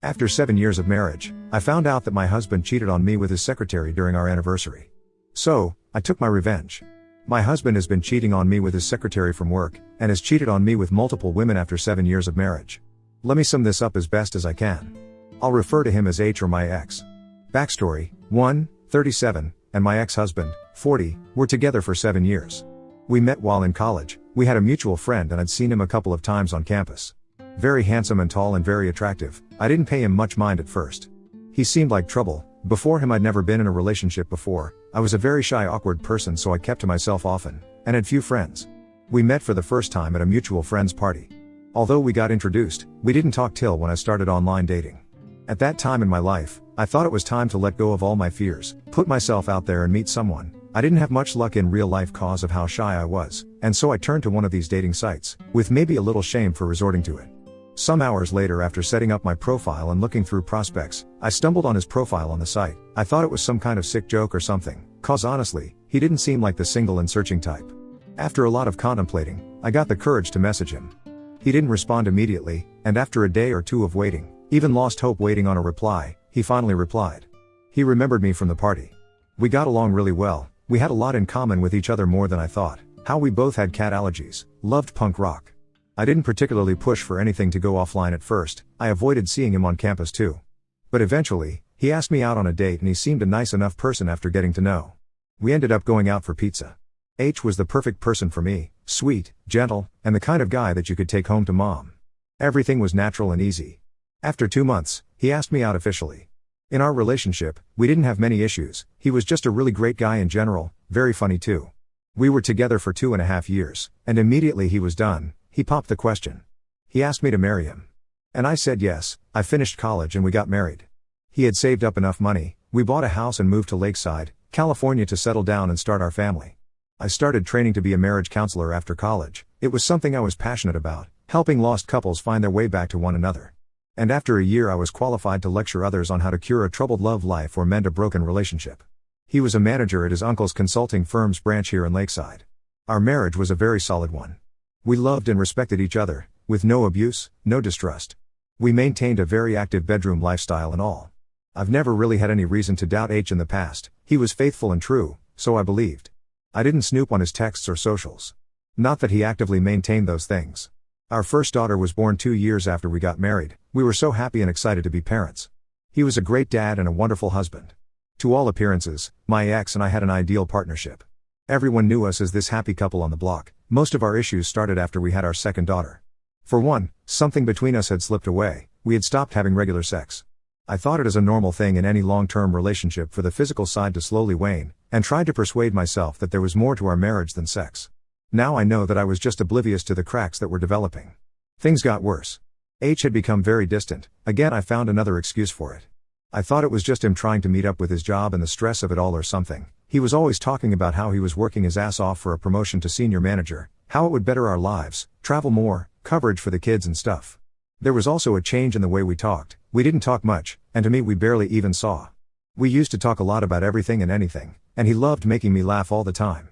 After 7 years of marriage, I found out that my husband cheated on me with his secretary during our anniversary. So, I took my revenge. My husband has been cheating on me with his secretary from work, and has cheated on me with multiple women after 7 years of marriage. Let me sum this up as best as I can. I'll refer to him as H or my ex. Backstory: 1, 37, and my ex-husband, 40, were together for 7 years. We met while in college. We had a mutual friend and I'd seen him a couple of times on campus. Very handsome and tall and very attractive. I didn't pay him much mind at first. He seemed like trouble. Before him I'd never been in a relationship before. I was a very shy, awkward person, so I kept to myself often, and had few friends. We met for the first time at a mutual friend's party. Although we got introduced, we didn't talk till when I started online dating. At that time in my life, I thought it was time to let go of all my fears, put myself out there and meet someone. I didn't have much luck in real life cause of how shy I was, and so I turned to one of these dating sites, with maybe a little shame for resorting to it. Some hours later, after setting up my profile and looking through prospects, I stumbled on his profile on the site. I thought it was some kind of sick joke or something, cause honestly, he didn't seem like the single and searching type. After a lot of contemplating, I got the courage to message him. He didn't respond immediately, and after a day or two of waiting, even lost hope waiting on a reply, he finally replied. He remembered me from the party. We got along really well, we had a lot in common with each other, more than I thought. How we both had cat allergies, loved punk rock. I didn't particularly push for anything to go offline at first. I avoided seeing him on campus too. But eventually, he asked me out on a date and he seemed a nice enough person after getting to know. We ended up going out for pizza. H was the perfect person for me, sweet, gentle, and the kind of guy that you could take home to mom. Everything was natural and easy. After 2 months, he asked me out officially. In our relationship, we didn't have many issues. He was just a really great guy in general, very funny too. We were together for 2.5 years, and immediately he was done, he popped the question. He asked me to marry him. And I said yes. I finished college and we got married. He had saved up enough money. We bought a house and moved to Lakeside, California to settle down and start our family. I started training to be a marriage counselor after college. It was something I was passionate about, helping lost couples find their way back to one another. And after a year I was qualified to lecture others on how to cure a troubled love life or mend a broken relationship. He was a manager at his uncle's consulting firm's branch here in Lakeside. Our marriage was a very solid one. We loved and respected each other, with no abuse, no distrust. We maintained a very active bedroom lifestyle and all. I've never really had any reason to doubt H in the past. He was faithful and true, so I believed. I didn't snoop on his texts or socials. Not that he actively maintained those things. Our first daughter was born 2 years after we got married. We were so happy and excited to be parents. He was a great dad and a wonderful husband. To all appearances, my ex and I had an ideal partnership. Everyone knew us as this happy couple on the block. Most of our issues started after we had our second daughter. For one, something between us had slipped away. We had stopped having regular sex. I thought it as a normal thing in any long-term relationship for the physical side to slowly wane, and tried to persuade myself that there was more to our marriage than sex. Now I know that I was just oblivious to the cracks that were developing. Things got worse. H had become very distant. Again, I found another excuse for it. I thought it was just him trying to meet up with his job and the stress of it all or something. He was always talking about how he was working his ass off for a promotion to senior manager, how it would better our lives, travel more, coverage for the kids and stuff. There was also a change in the way we talked. We didn't talk much, and to me we barely even saw. We used to talk a lot about everything and anything, and he loved making me laugh all the time.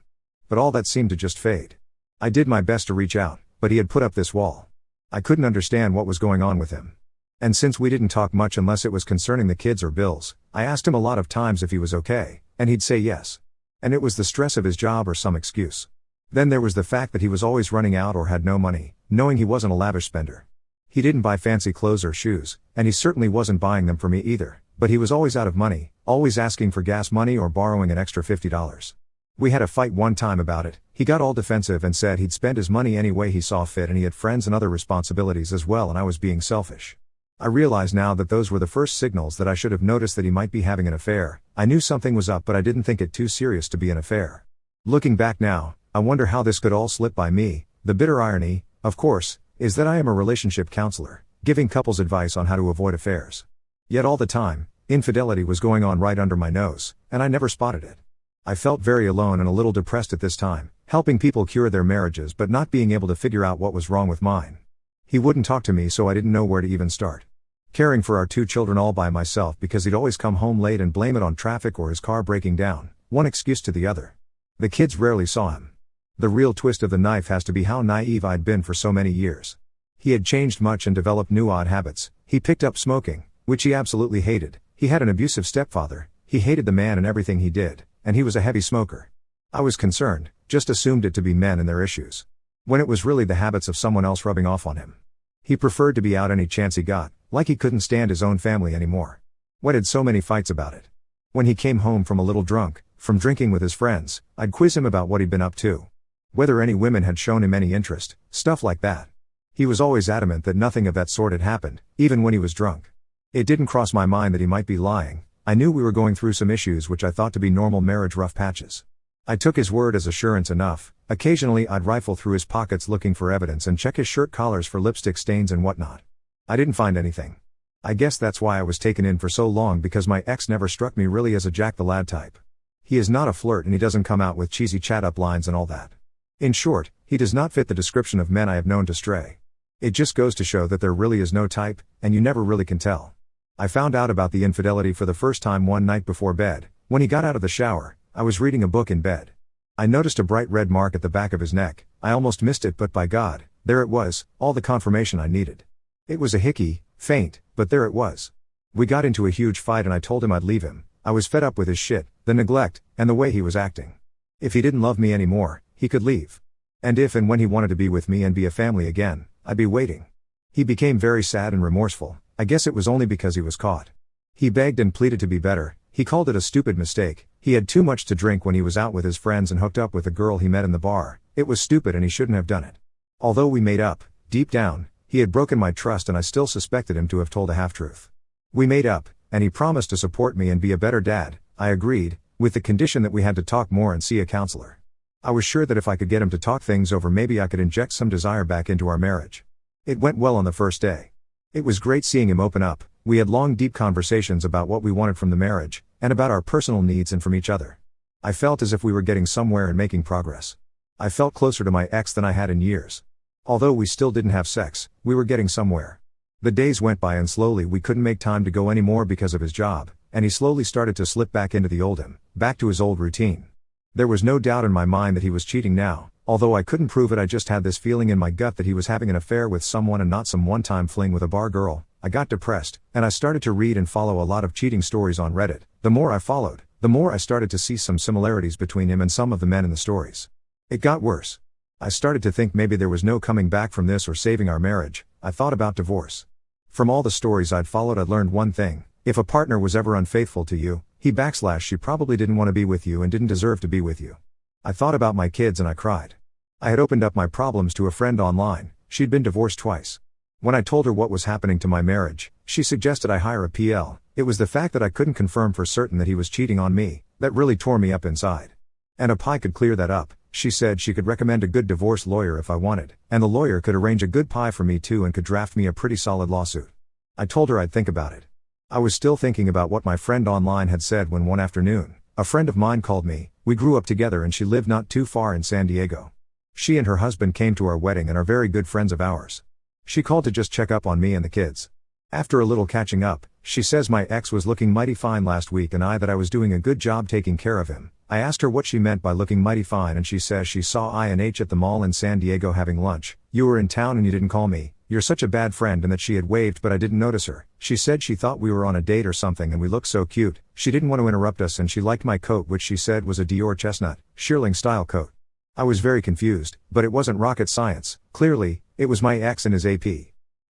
But all that seemed to just fade. I did my best to reach out, but he had put up this wall. I couldn't understand what was going on with him. And since we didn't talk much unless it was concerning the kids or bills, I asked him a lot of times if he was okay, and he'd say yes. And it was the stress of his job or some excuse. Then there was the fact that he was always running out or had no money, knowing he wasn't a lavish spender. He didn't buy fancy clothes or shoes, and he certainly wasn't buying them for me either, but he was always out of money, always asking for gas money or borrowing an extra $50. We had a fight one time about it. He got all defensive and said he'd spend his money any way he saw fit and he had friends and other responsibilities as well and I was being selfish. I realize now that those were the first signals that I should have noticed that he might be having an affair. I knew something was up but I didn't think it too serious to be an affair. Looking back now, I wonder how this could all slip by me. The bitter irony, of course, is that I am a relationship counselor, giving couples advice on how to avoid affairs. Yet all the time, infidelity was going on right under my nose, and I never spotted it. I felt very alone and a little depressed at this time, helping people cure their marriages but not being able to figure out what was wrong with mine. He wouldn't talk to me so I didn't know where to even start. Caring for our 2 children all by myself because he'd always come home late and blame it on traffic or his car breaking down, one excuse to the other. The kids rarely saw him. The real twist of the knife has to be how naive I'd been for so many years. He had changed much and developed new odd habits. He picked up smoking, which he absolutely hated. He had an abusive stepfather, he hated the man and everything he did, and he was a heavy smoker. I was concerned, just assumed it to be men and their issues, when it was really the habits of someone else rubbing off on him. He preferred to be out any chance he got, like he couldn't stand his own family anymore. Wedded so many fights about it. When he came home from a little drunk, from drinking with his friends, I'd quiz him about what he'd been up to. Whether any women had shown him any interest, stuff like that. He was always adamant that nothing of that sort had happened, even when he was drunk. It didn't cross my mind that he might be lying. I knew we were going through some issues which I thought to be normal marriage rough patches. I took his word as assurance enough. Occasionally I'd rifle through his pockets looking for evidence and check his shirt collars for lipstick stains and whatnot. I didn't find anything. I guess that's why I was taken in for so long, because my ex never struck me really as a Jack the Lad type. He is not a flirt and he doesn't come out with cheesy chat-up lines and all that. In short, he does not fit the description of men I have known to stray. It just goes to show that there really is no type, and you never really can tell. I found out about the infidelity for the first time one night before bed. When he got out of the shower, I was reading a book in bed. I noticed a bright red mark at the back of his neck. I almost missed it, but by God, there it was, all the confirmation I needed. It was a hickey, faint, but there it was. We got into a huge fight and I told him I'd leave him. I was fed up with his shit, the neglect, and the way he was acting. If he didn't love me anymore, he could leave. And if and when he wanted to be with me and be a family again, I'd be waiting. He became very sad and remorseful. I guess it was only because he was caught. He begged and pleaded to be better. He called it a stupid mistake. He had too much to drink when he was out with his friends and hooked up with a girl he met in the bar. It was stupid and he shouldn't have done it. Although we made up, deep down, he had broken my trust and I still suspected him to have told a half-truth. We made up, and he promised to support me and be a better dad. I agreed, with the condition that we had to talk more and see a counselor. I was sure that if I could get him to talk things over, maybe I could inject some desire back into our marriage. It went well on the first day. It was great seeing him open up. We had long, deep conversations about what we wanted from the marriage, and about our personal needs and from each other. I felt as if we were getting somewhere and making progress. I felt closer to my ex than I had in years. Although we still didn't have sex, we were getting somewhere. The days went by and slowly we couldn't make time to go anymore because of his job, and he slowly started to slip back into the old him, back to his old routine. There was no doubt in my mind that he was cheating now, although I couldn't prove it. I just had this feeling in my gut that he was having an affair with someone and not some one-time fling with a bar girl. I got depressed, and I started to read and follow a lot of cheating stories on Reddit. The more I followed, the more I started to see some similarities between him and some of the men in the stories. It got worse. I started to think maybe there was no coming back from this or saving our marriage. I thought about divorce. From all the stories I'd followed, I'd learned one thing. If a partner was ever unfaithful to you, she probably didn't want to be with you and didn't deserve to be with you. I thought about my kids and I cried. I had opened up my problems to a friend online. She'd been divorced twice. When I told her what was happening to my marriage, she suggested I hire a PL. It was the fact that I couldn't confirm for certain that he was cheating on me that really tore me up inside. And a pie could clear that up. She said she could recommend a good divorce lawyer if I wanted, and the lawyer could arrange a good pie for me too and could draft me a pretty solid lawsuit. I told her I'd think about it. I was still thinking about what my friend online had said when one afternoon, a friend of mine called me. We grew up together and she lived not too far in San Diego. She and her husband came to our wedding and are very good friends of ours. She called to just check up on me and the kids. After a little catching up, she says my ex was looking mighty fine last week and that I was doing a good job taking care of him. I asked her what she meant by looking mighty fine and she says she saw I&H at the mall in San Diego having lunch. You were in town and you didn't call me. You're such a bad friend, and that she had waved but I didn't notice her. She said she thought we were on a date or something and we looked so cute. She didn't want to interrupt us and she liked my coat, which she said was a Dior chestnut, shearling style coat. I was very confused, but it wasn't rocket science. Clearly, it was my ex and his AP.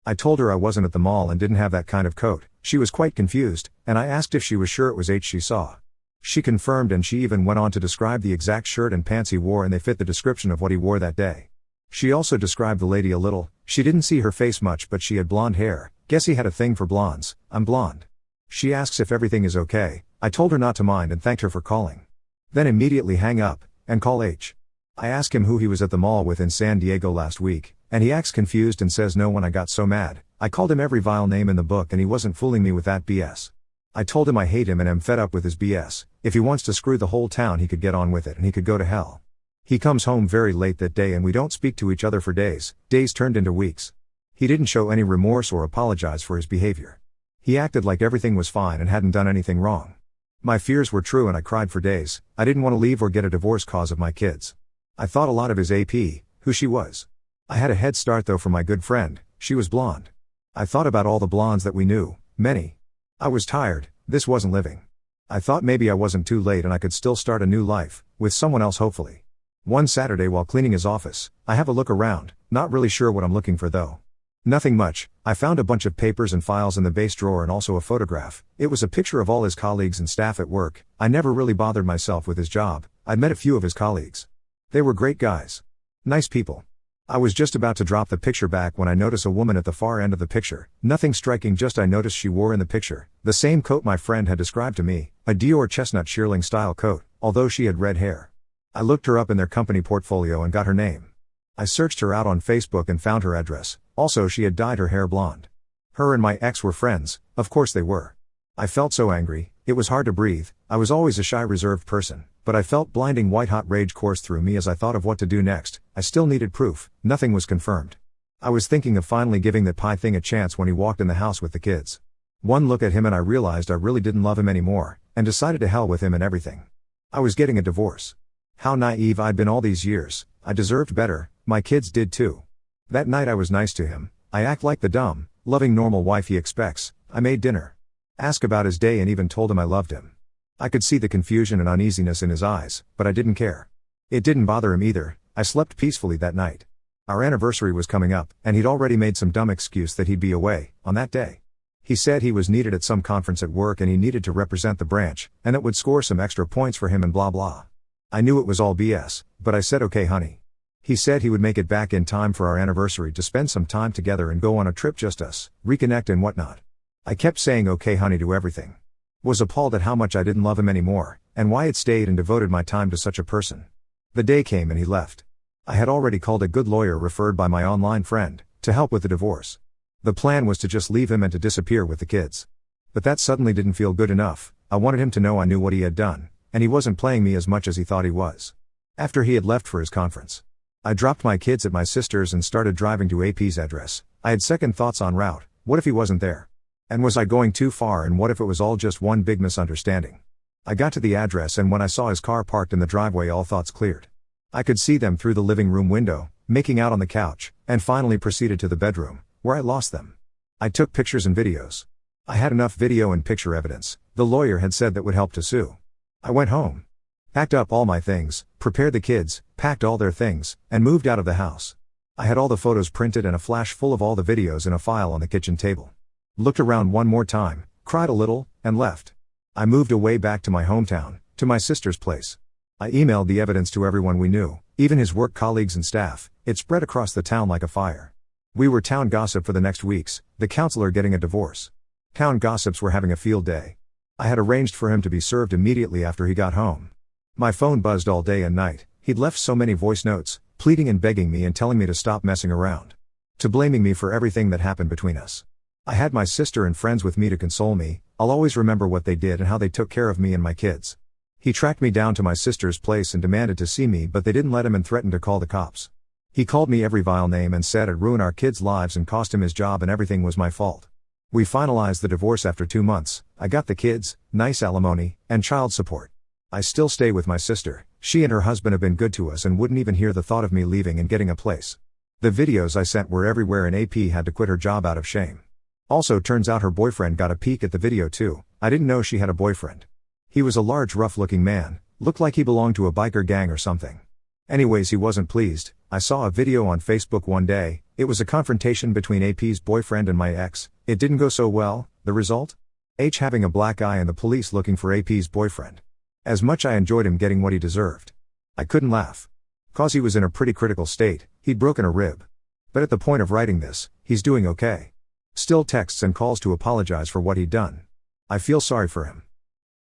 I told her I wasn't at the mall and didn't have that kind of coat. She was quite confused, and I asked if she was sure it was H she saw. She confirmed and she even went on to describe the exact shirt and pants he wore and they fit the description of what he wore that day. She also described the lady a little. She didn't see her face much but she had blonde hair. Guess he had a thing for blondes. I'm blonde. She asks if everything is okay. I told her not to mind and thanked her for calling. Then immediately hang up and call H. I ask him who he was at the mall with in San Diego last week, and he acts confused and says no. When I got so mad, I called him every vile name in the book and he wasn't fooling me with that BS. I told him I hate him and am fed up with his BS. If he wants to screw the whole town he could get on with it and he could go to hell. He comes home very late that day and we don't speak to each other for days. Days turned into weeks. He didn't show any remorse or apologize for his behavior. He acted like everything was fine and hadn't done anything wrong. My fears were true and I cried for days. I didn't want to leave or get a divorce cause of my kids. I thought a lot of his AP, who she was. I had a head start though from my good friend. She was blonde. I thought about all the blondes that we knew, many. I was tired, this wasn't living. I thought maybe I wasn't too late and I could still start a new life, with someone else hopefully. One Saturday while cleaning his office, I have a look around, not really sure what I'm looking for though. Nothing much. I found a bunch of papers and files in the base drawer and also a photograph. It was a picture of all his colleagues and staff at work. I never really bothered myself with his job. I'd met a few of his colleagues. They were great guys. Nice people. I was just about to drop the picture back when I notice a woman at the far end of the picture. Nothing striking, just I noticed she wore in the picture the same coat my friend had described to me, a Dior chestnut shearling style coat, although she had red hair. I looked her up in their company portfolio and got her name. I searched her out on Facebook and found her address. Also, she had dyed her hair blonde. Her and my ex were friends, of course they were. I felt so angry, it was hard to breathe. I was always a shy, reserved person, but I felt blinding white-hot rage course through me as I thought of what to do next. I still needed proof, nothing was confirmed. I was thinking of finally giving that pie thing a chance when he walked in the house with the kids. One look at him and I realized I really didn't love him anymore, and decided to hell with him and everything. I was getting a divorce. How naive I'd been all these years. I deserved better, my kids did too. That night I was nice to him. I act like the dumb, loving normal wife he expects. I made dinner. Asked about his day and even told him I loved him. I could see the confusion and uneasiness in his eyes, but I didn't care. It didn't bother him either. I slept peacefully that night. Our anniversary was coming up, and he'd already made some dumb excuse that he'd be away on that day. He said he was needed at some conference at work and he needed to represent the branch, and it would score some extra points for him and blah blah. I knew it was all BS, but I said okay honey. He said he would make it back in time for our anniversary to spend some time together and go on a trip, just us, reconnect and whatnot. I kept saying okay honey to everything. Was appalled at how much I didn't love him anymore, and why it stayed and devoted my time to such a person. The day came and he left. I had already called a good lawyer referred by my online friend, to help with the divorce. The plan was to just leave him and to disappear with the kids. But that suddenly didn't feel good enough. I wanted him to know I knew what he had done, and he wasn't playing me as much as he thought he was. After he had left for his conference, I dropped my kids at my sister's and started driving to AP's address. I had second thoughts en route. What if he wasn't there? And was I going too far, and what if it was all just one big misunderstanding? I got to the address and when I saw his car parked in the driveway, all thoughts cleared. I could see them through the living room window, making out on the couch, and finally proceeded to the bedroom, where I lost them. I took pictures and videos. I had enough video and picture evidence, the lawyer had said, that would help to sue. I went home. Packed up all my things, prepared the kids, packed all their things, and moved out of the house. I had all the photos printed and a flash full of all the videos in a file on the kitchen table. Looked around one more time, cried a little, and left. I moved away back to my hometown, to my sister's place. I emailed the evidence to everyone we knew, even his work colleagues and staff. It spread across the town like a fire. We were town gossip for the next weeks, the counselor getting a divorce. Town gossips were having a field day. I had arranged for him to be served immediately after he got home. My phone buzzed all day and night. He'd left so many voice notes, pleading and begging me and telling me to stop messing around. To blaming me for everything that happened between us. I had my sister and friends with me to console me. I'll always remember what they did and how they took care of me and my kids. He tracked me down to my sister's place and demanded to see me, but they didn't let him and threatened to call the cops. He called me every vile name and said I'd ruin our kids' lives and cost him his job and everything was my fault. We finalized the divorce after 2 months. I got the kids, nice alimony, and child support. I still stay with my sister. She and her husband have been good to us and wouldn't even hear the thought of me leaving and getting a place. The videos I sent were everywhere and AP had to quit her job out of shame. Also turns out her boyfriend got a peek at the video too. I didn't know she had a boyfriend. He was a large, rough-looking man, looked like he belonged to a biker gang or something. Anyways, he wasn't pleased. I saw a video on Facebook one day. It was a confrontation between AP's boyfriend and my ex. It didn't go so well. The result? H having a black eye and the police looking for AP's boyfriend. As much I enjoyed him getting what he deserved. I couldn't laugh. Cause he was in a pretty critical state, he'd broken a rib. But at the point of writing this, he's doing okay. Still texts and calls to apologize for what he'd done. I feel sorry for him.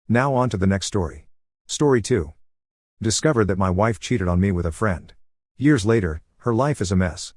Now on to the next story. Story 2. Discovered that my wife cheated on me with a friend. Years later, her life is a mess.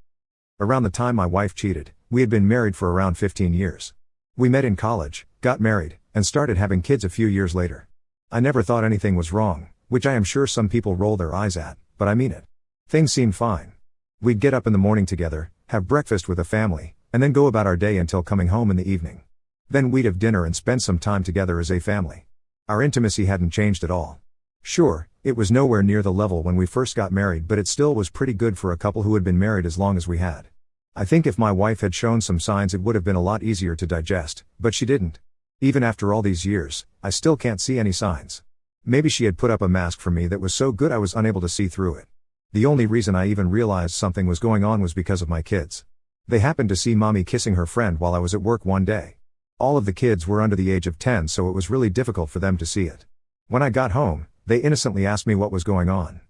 Around the time my wife cheated, we had been married for around 15 years. We met in college, got married, and started having kids a few years later. I never thought anything was wrong, which I am sure some people roll their eyes at, but I mean it. Things seemed fine. We'd get up in the morning together, have breakfast with the family, and then go about our day until coming home in the evening. Then we'd have dinner and spend some time together as a family. Our intimacy hadn't changed at all. Sure, it was nowhere near the level when we first got married, but it still was pretty good for a couple who had been married as long as we had. I think if my wife had shown some signs it would have been a lot easier to digest, but she didn't. Even after all these years, I still can't see any signs. Maybe she had put up a mask for me that was so good I was unable to see through it. The only reason I even realized something was going on was because of my kids. They happened to see mommy kissing her friend while I was at work one day. All of the kids were under the age of 10, so it was really difficult for them to see it. When I got home, they innocently asked me what was going on.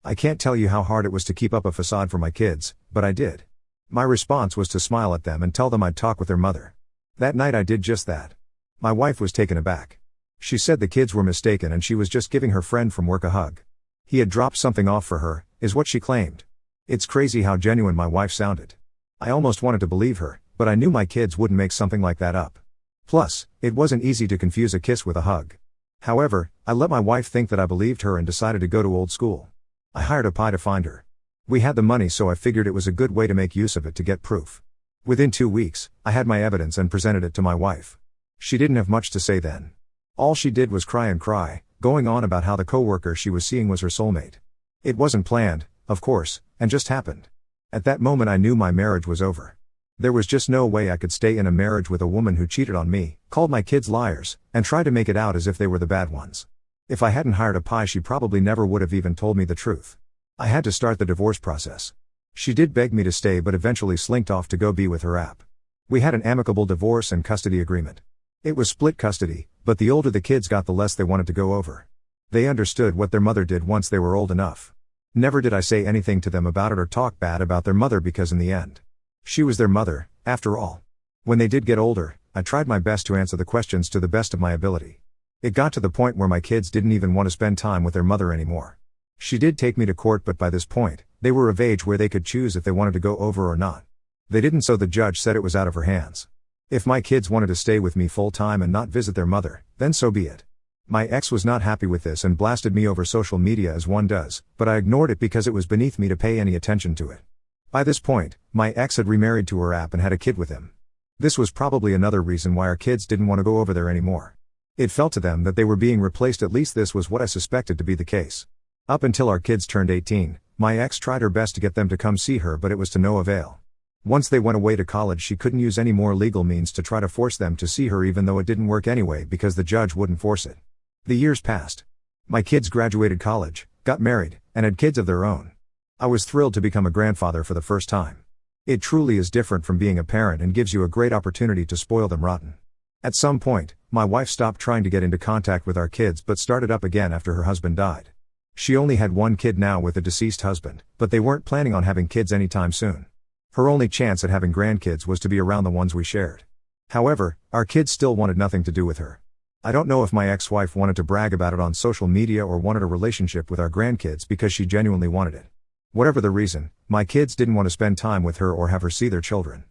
I can't tell you how hard it was to keep up a facade for my kids, but I did. My response was to smile at them and tell them I'd talk with their mother. That night I did just that. My wife was taken aback. She said the kids were mistaken and she was just giving her friend from work a hug. He had dropped something off for her, is what she claimed. It's crazy how genuine my wife sounded. I almost wanted to believe her, but I knew my kids wouldn't make something like that up. Plus, it wasn't easy to confuse a kiss with a hug. However, I let my wife think that I believed her and decided to go to old school. I hired a PI to find her. We had the money, so I figured it was a good way to make use of it to get proof. Within 2 weeks, I had my evidence and presented it to my wife. She didn't have much to say then. All she did was cry and cry, going on about how the coworker she was seeing was her soulmate. It wasn't planned, of course, and just happened. At that moment I knew my marriage was over. There was just no way I could stay in a marriage with a woman who cheated on me, called my kids liars, and tried to make it out as if they were the bad ones. If I hadn't hired a PI, she probably never would have even told me the truth. I had to start the divorce process. She did beg me to stay but eventually slinked off to go be with her app. We had an amicable divorce and custody agreement. It was split custody, but the older the kids got the less they wanted to go over. They understood what their mother did once they were old enough. Never did I say anything to them about it or talk bad about their mother because in the end, she was their mother, after all. When they did get older, I tried my best to answer the questions to the best of my ability. It got to the point where my kids didn't even want to spend time with their mother anymore. She did take me to court, but by this point, they were of age where they could choose if they wanted to go over or not. They didn't, so the judge said it was out of her hands. If my kids wanted to stay with me full time and not visit their mother, then so be it. My ex was not happy with this and blasted me over social media as one does, but I ignored it because it was beneath me to pay any attention to it. By this point, my ex had remarried to her app and had a kid with him. This was probably another reason why our kids didn't want to go over there anymore. It felt to them that they were being replaced, at least this was what I suspected to be the case. Up until our kids turned 18, my ex tried her best to get them to come see her, but it was to no avail. Once they went away to college, she couldn't use any more legal means to try to force them to see her, even though it didn't work anyway because the judge wouldn't force it. The years passed. My kids graduated college, got married, and had kids of their own. I was thrilled to become a grandfather for the first time. It truly is different from being a parent and gives you a great opportunity to spoil them rotten. At some point, my wife stopped trying to get into contact with our kids but started up again after her husband died. She only had one kid now with a deceased husband, but they weren't planning on having kids anytime soon. Her only chance at having grandkids was to be around the ones we shared. However, our kids still wanted nothing to do with her. I don't know if my ex-wife wanted to brag about it on social media or wanted a relationship with our grandkids because she genuinely wanted it. Whatever the reason, my kids didn't want to spend time with her or have her see their children.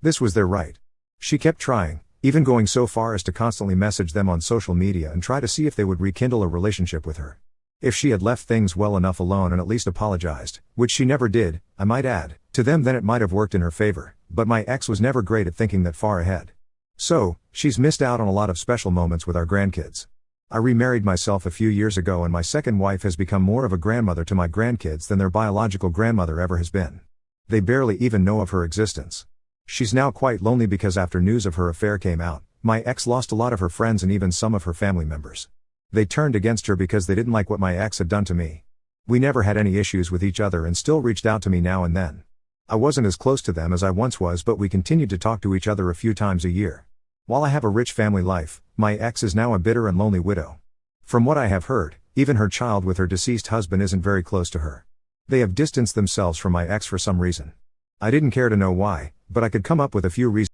This was their right. She kept trying, even going so far as to constantly message them on social media and try to see if they would rekindle a relationship with her. If she had left things well enough alone and at least apologized, which she never did, I might add, to them, then it might have worked in her favor, but my ex was never great at thinking that far ahead. So, she's missed out on a lot of special moments with our grandkids. I remarried myself a few years ago and my second wife has become more of a grandmother to my grandkids than their biological grandmother ever has been. They barely even know of her existence. She's now quite lonely because after news of her affair came out, my ex lost a lot of her friends and even some of her family members. They turned against her because they didn't like what my ex had done to me. We never had any issues with each other and still reached out to me now and then. I wasn't as close to them as I once was, but we continued to talk to each other a few times a year. While I have a rich family life, my ex is now a bitter and lonely widow. From what I have heard, even her child with her deceased husband isn't very close to her. They have distanced themselves from my ex for some reason. I didn't care to know why, but I could come up with a few reasons.